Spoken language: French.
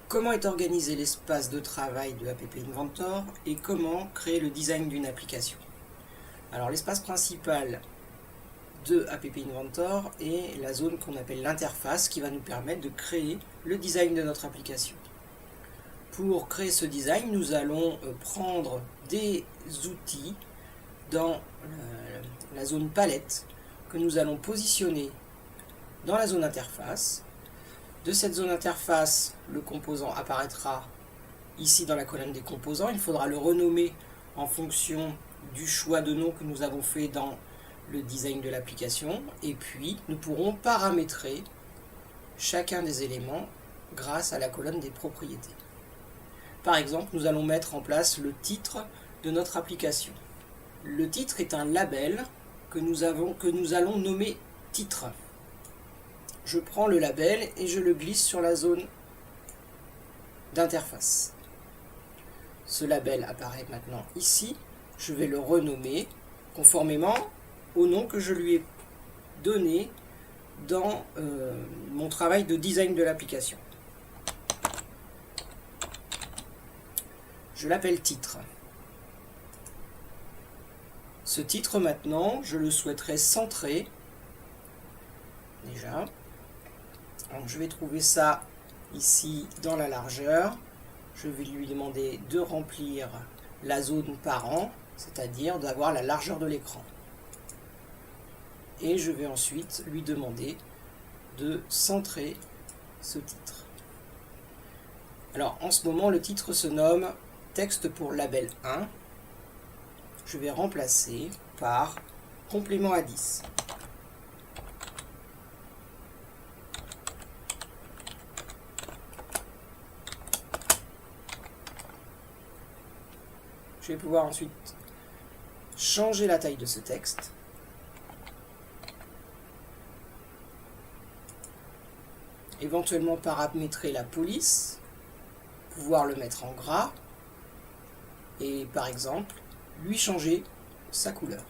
Comment est organisé l'espace de travail de App Inventor et comment créer le design d'une application? Alors l'espace principal de App Inventor est la zone qu'on appelle l'interface qui va nous permettre de créer le design de notre application. Pour créer ce design, nous allons prendre des outils dans la zone palette que nous allons positionner dans la zone interface. De cette zone interface, le composant apparaîtra ici dans la colonne des composants. Il faudra le renommer en fonction du choix de nom que nous avons fait dans le design de l'application. Et puis, nous pourrons paramétrer chacun des éléments grâce à la colonne des propriétés. Par exemple, nous allons mettre en place le titre de notre application. Le titre est un label que nous allons nommer titre. Je prends le label et je le glisse sur la zone d'interface. Ce label apparaît maintenant ici. Je vais le renommer conformément au nom que je lui ai donné dans mon travail de design de l'application. Je l'appelle titre. Ce titre maintenant, je le souhaiterais centré. Déjà. Donc je vais trouver ça ici dans la largeur. Je vais lui demander de remplir la zone parent, c'est-à-dire d'avoir la largeur de l'écran. Et je vais ensuite lui demander de centrer ce titre. Alors en ce moment, le titre se nomme texte pour label 1. Je vais remplacer par complément à 10. Je vais pouvoir ensuite changer la taille de ce texte. Éventuellement paramétrer la police, pouvoir le mettre en gras et par exemple lui changer sa couleur.